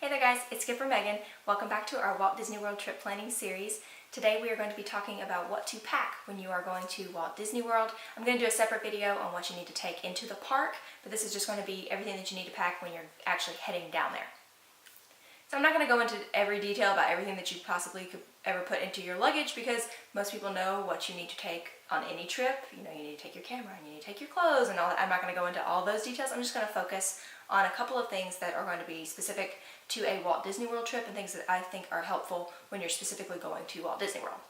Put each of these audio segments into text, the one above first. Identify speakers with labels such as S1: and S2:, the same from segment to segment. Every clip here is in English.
S1: Hey there guys, it's Skipper Megan. Welcome back to our Walt Disney World trip planning series. Today we are going to be talking about what to pack when you are going to Walt Disney World. I'm going to do a separate video on what you need to take into the park, but this is just going to be everything that you need to pack when you're actually heading down there. So I'm not going to go into every detail about everything that you possibly could ever put into your luggage because most people know what you need to take on any trip. You know, you need to take your camera and you need to take your clothes and all that. I'm not going to go into all those details. I'm just going to focus on a couple of things that are going to be specific to a Walt Disney World trip and things that I think are helpful when you're specifically going to Walt Disney World.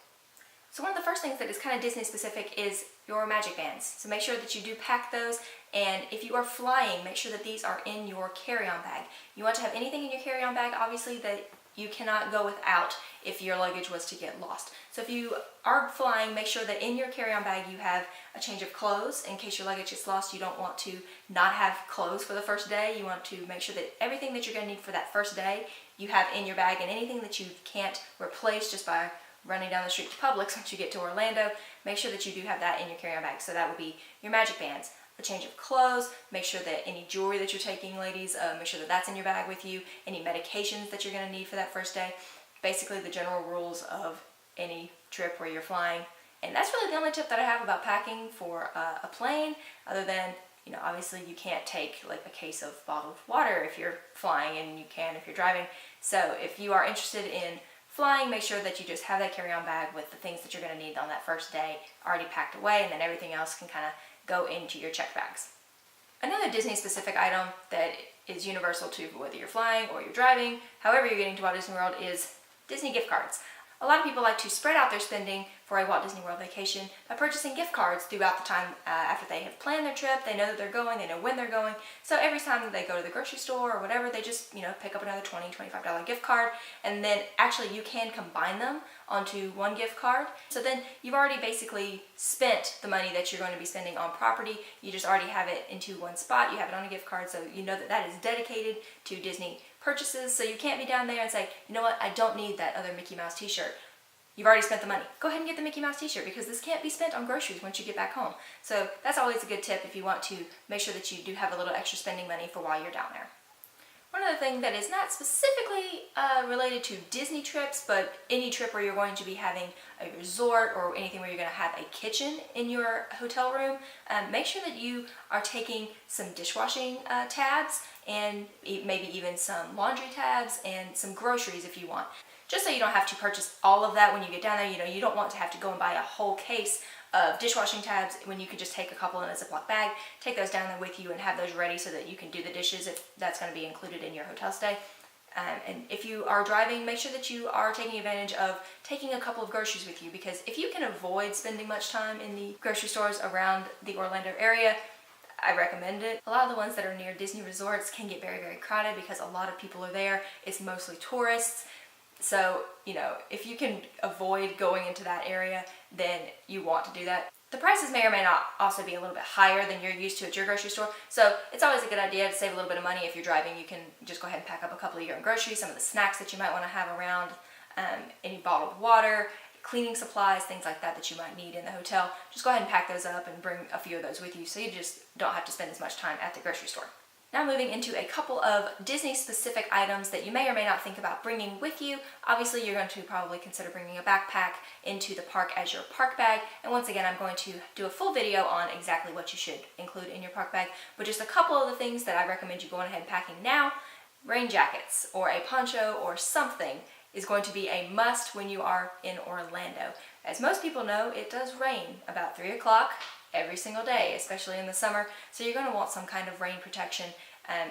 S1: So one of the first things that is kind of Disney specific is your magic bands. So make sure that you do pack those, and if you are flying, make sure that these are in your carry-on bag. You want to have anything in your carry-on bag, obviously, that you cannot go without if your luggage was to get lost. So if you are flying, make sure that in your carry-on bag you have a change of clothes in case your luggage gets lost. You don't want to not have clothes for the first day. You want to make sure that everything that you're going to need for that first day you have in your bag, and anything that you can't replace just by running down the street to Publix once you get to Orlando, make sure that you do have that in your carry-on bag. So that would be your magic bands, a change of clothes, make sure that any jewelry that you're taking, ladies, make sure that that's in your bag with you, any medications that you're going to need for that first day, basically the general rules of any trip where you're flying. And that's really the only tip that I have about packing for a plane, other than, you know, obviously you can't take like a case of bottled water if you're flying, and you can if you're driving. So if you are interested in flying, make sure that you just have that carry-on bag with the things that you're going to need on that first day already packed away, and then everything else can kind of go into your check bags. Another Disney specific item that is universal to whether you're flying or you're driving, however you're getting to Walt Disney World, is Disney gift cards. A lot of people like to spread out their spending for a Walt Disney World vacation by purchasing gift cards throughout the time after they have planned their trip. They know that they're going, they know when they're going. So every time that they go to the grocery store or whatever, they just, you know, pick up another $20, $25 gift card, and then actually you can combine them onto one gift card. So then you've already basically spent the money that you're going to be spending on property. You just already have it into one spot. You have it on a gift card, so you know that that is dedicated to Disney purchases. So you can't be down there and say, you know what, I don't need that other Mickey Mouse t-shirt. You've already spent the money. Go ahead and get the Mickey Mouse t-shirt, because this can't be spent on groceries once you get back home. So that's always a good tip if you want to make sure that you do have a little extra spending money for while you're down there. One other thing that is not specifically related to Disney trips, but any trip where you're going to be having a resort or anything where you're going to have a kitchen in your hotel room, make sure that you are taking some dishwashing tabs, and maybe even some laundry tabs, and some groceries if you want. Just so you don't have to purchase all of that when you get down there. You know, you don't want to have to go and buy a whole case of dishwashing tabs when you could just take a couple in a Ziploc bag, take those down there with you, and have those ready so that you can do the dishes if that's going to be included in your hotel stay. And if you are driving, make sure that you are taking advantage of taking a couple of groceries with you, because if you can avoid spending much time in the grocery stores around the Orlando area, I recommend it. A lot of the ones that are near Disney resorts can get very, very crowded because a lot of people are there. It's mostly tourists. So, you know, if you can avoid going into that area, then you want to do that. The prices may or may not also be a little bit higher than you're used to at your grocery store. So it's always a good idea to save a little bit of money. If you're driving, you can just go ahead and pack up a couple of your own groceries, some of the snacks that you might want to have around, any bottled water, cleaning supplies, things like that that you might need in the hotel. Just go ahead and pack those up and bring a few of those with you so you just don't have to spend as much time at the grocery store. Now moving into a couple of Disney specific items that you may or may not think about bringing with you. Obviously you're going to probably consider bringing a backpack into the park as your park bag, and once again I'm going to do a full video on exactly what you should include in your park bag, but just a couple of the things that I recommend you going ahead and packing now. Rain jackets or a poncho or something is going to be a must when you are in Orlando. As most people know, it does rain about 3 o'clock every single day, especially in the summer, so you're going to want some kind of rain protection.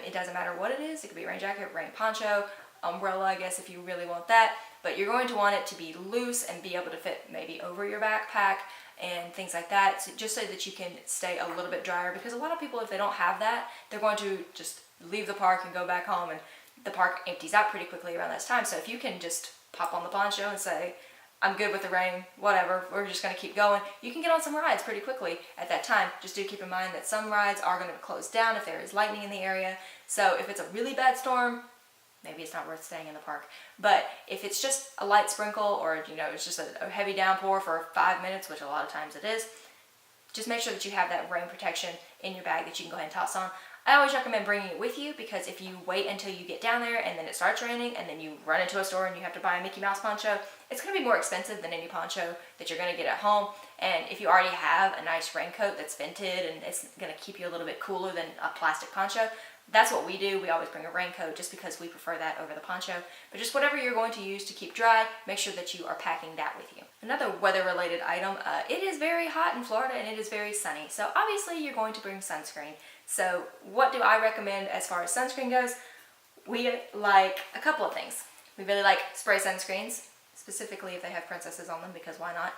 S1: It doesn't matter what it is. It could be a rain jacket, rain poncho, umbrella, I guess, if you really want that, but you're going to want it to be loose and be able to fit maybe over your backpack and things like that, so just so that you can stay a little bit drier, because a lot of people, if they don't have that, they're going to just leave the park and go back home, and the park empties out pretty quickly around this time. So if you can just pop on the poncho and say, I'm good with the rain, whatever, we're just going to keep going, you can get on some rides pretty quickly at that time. Just do keep in mind that some rides are going to close down if there is lightning in the area. So if it's a really bad storm, maybe it's not worth staying in the park. But if it's just a light sprinkle, or, you know, it's just a heavy downpour for 5 minutes, which a lot of times it is, just make sure that you have that rain protection in your bag that you can go ahead and toss on. I always recommend bringing it with you, because if you wait until you get down there and then it starts raining and then you run into a store and you have to buy a Mickey Mouse poncho, it's going to be more expensive than any poncho that you're going to get at home. And if you already have a nice raincoat that's vented and it's going to keep you a little bit cooler than a plastic poncho, that's what we do. We always bring a raincoat just because we prefer that over the poncho. But just whatever you're going to use to keep dry, make sure that you are packing that with you. Another weather-related item, it is very hot in Florida and it is very sunny. So obviously you're going to bring sunscreen. So what do I recommend as far as sunscreen goes? We like a couple of things. We really like spray sunscreens, specifically if they have princesses on them, because why not?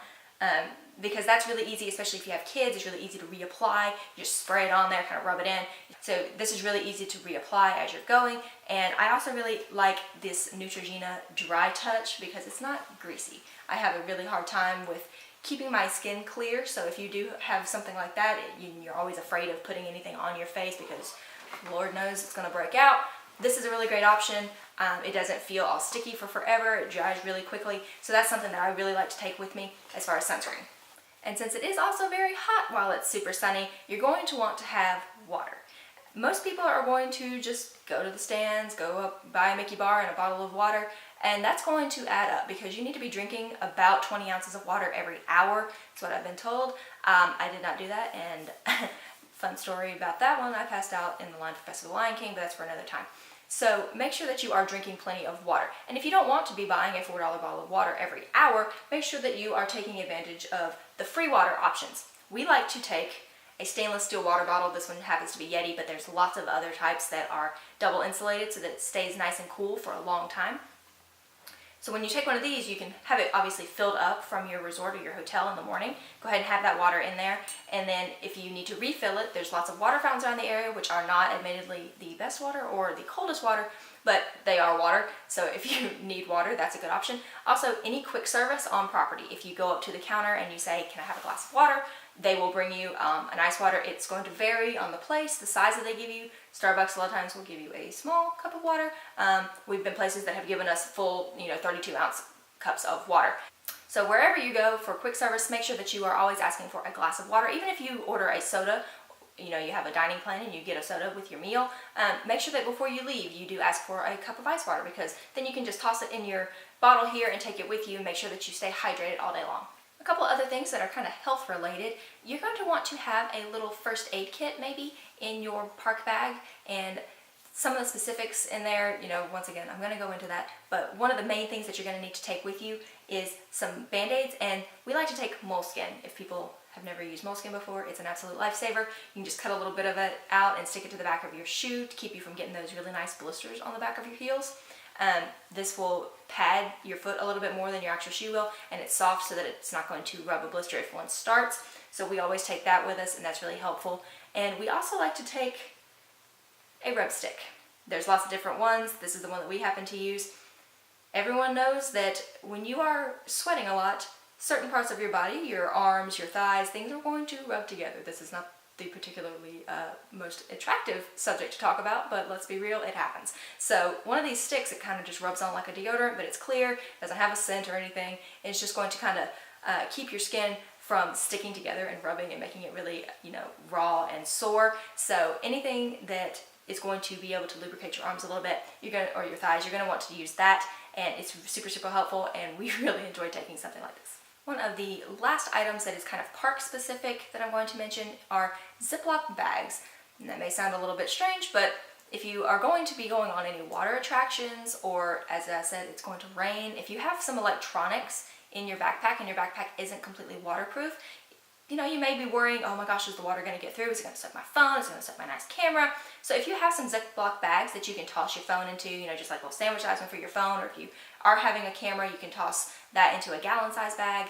S1: Because that's really easy, especially if you have kids. It's really easy to reapply. You just spray it on there, kind of rub it in. So this is really easy to reapply as you're going. And I also really like this Neutrogena Dry Touch because it's not greasy. I have a really hard time with keeping my skin clear, so if you do have something like that, you're always afraid of putting anything on your face because Lord knows it's going to break out. This is a really great option. It doesn't feel all sticky for forever. It dries really quickly. So that's something that I really like to take with me as far as sunscreen. And since it is also very hot while it's super sunny, you're going to want to have water. Most people are going to just go to the stands, go up, buy a Mickey bar and a bottle of water, and that's going to add up because you need to be drinking about 20 ounces of water every hour. That's what I've been told. I did not do that, and fun story about that one, I passed out in the line for Best of the Lion King, but that's for another time. So make sure that you are drinking plenty of water. And if you don't want to be buying a $4 bottle of water every hour, make sure that you are taking advantage of the free water options. We like to take a stainless steel water bottle. This one happens to be Yeti, but there's lots of other types that are double insulated so that it stays nice and cool for a long time. So when you take one of these, you can have it obviously filled up from your resort or your hotel in the morning. Go ahead and have that water in there. And then if you need to refill it, there's lots of water fountains around the area, which are not admittedly the best water or the coldest water, but they are water. So if you need water, that's a good option. Also, any quick service on property. If you go up to the counter and you say, can I have a glass of water? They will bring you an ice water. It's going to vary on the place, the size that they give you. Starbucks a lot of times will give you a small cup of water. We've been places that have given us full, 32-ounce cups of water. So wherever you go for quick service, make sure that you are always asking for a glass of water. Even if you order a soda, you have a dining plan and you get a soda with your meal, make sure that before you leave, you do ask for a cup of ice water, because then you can just toss it in your bottle here and take it with you and make sure that you stay hydrated all day long. A couple other things that are kind of health related. You're going to want to have a little first aid kit maybe in your park bag, and some of the specifics in there, once again, I'm going to go into that, but one of the main things that you're going to need to take with you is some Band-Aids, and we like to take moleskin. If people have never used moleskin before, it's an absolute lifesaver. You can just cut a little bit of it out and stick it to the back of your shoe to keep you from getting those really nice blisters on the back of your heels. This will pad your foot a little bit more than your actual shoe will, and it's soft so that it's not going to rub a blister if one starts. So we always take that with us, and that's really helpful. And we also like to take a rub stick. There's lots of different ones. This is the one that we happen to use. Everyone knows that when you are sweating a lot, certain parts of your body, your arms, your thighs, things are going to rub together. This is not the particularly most attractive subject to talk about, but let's be real, it happens. So one of these sticks, it kind of just rubs on like a deodorant, but it's clear, doesn't have a scent or anything, and it's just going to kind of keep your skin from sticking together and rubbing and making it really, raw and sore. So anything that is going to be able to lubricate your arms a little bit, or your thighs, you're going to want to use that, and it's super, super helpful, and we really enjoy taking something like this. One of the last items that is kind of park specific that I'm going to mention are Ziplock bags. And that may sound a little bit strange, but if you are going to be going on any water attractions, or as I said, it's going to rain, if you have some electronics in your backpack and your backpack isn't completely waterproof, you may be worrying, oh my gosh, is the water going to get through? Is it going to soak my phone? Is it going to soak my nice camera? So if you have some Ziplock bags that you can toss your phone into, just like a little sandwich size one for your phone, or if you are having a camera, you can toss that into a gallon-size bag.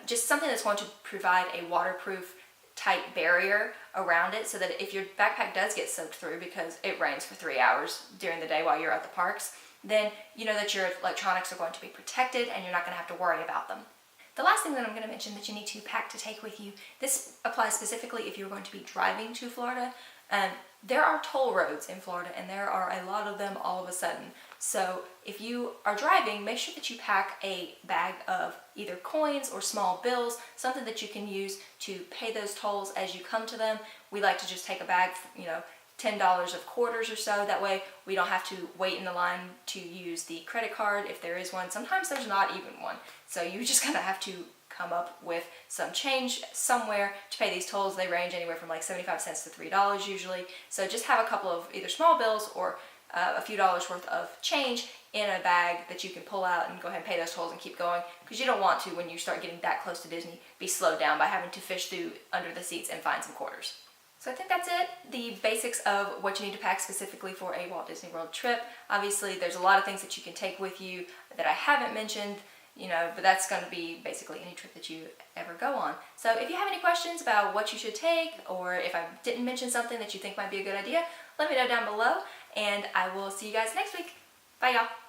S1: Just something that's going to provide a waterproof type barrier around it, so that if your backpack does get soaked through because it rains for 3 hours during the day while you're at the parks, then you know that your electronics are going to be protected and you're not going to have to worry about them. The last thing that I'm going to mention that you need to pack to take with you, this applies specifically if you're going to be driving to Florida. There are toll roads in Florida, and there are a lot of them all of a sudden. So if you are driving, make sure that you pack a bag of either coins or small bills, something that you can use to pay those tolls as you come to them. We like to just take a bag, $10 of quarters or so. That way we don't have to wait in the line to use the credit card if there is one. Sometimes there's not even one. So you just kind of have to come up with some change somewhere to pay these tolls. They range anywhere from like 75 cents to $3 usually. So just have a couple of either small bills or a few dollars worth of change in a bag that you can pull out and go ahead and pay those tolls and keep going, because you don't want to, when you start getting that close to Disney, be slowed down by having to fish through under the seats and find some quarters. So I think that's it, the basics of what you need to pack specifically for a Walt Disney World trip. Obviously there's a lot of things that you can take with you that I haven't mentioned, but that's going to be basically any trip that you ever go on. So if you have any questions about what you should take, or if I didn't mention something that you think might be a good idea, let me know down below, and I will see you guys next week. Bye y'all.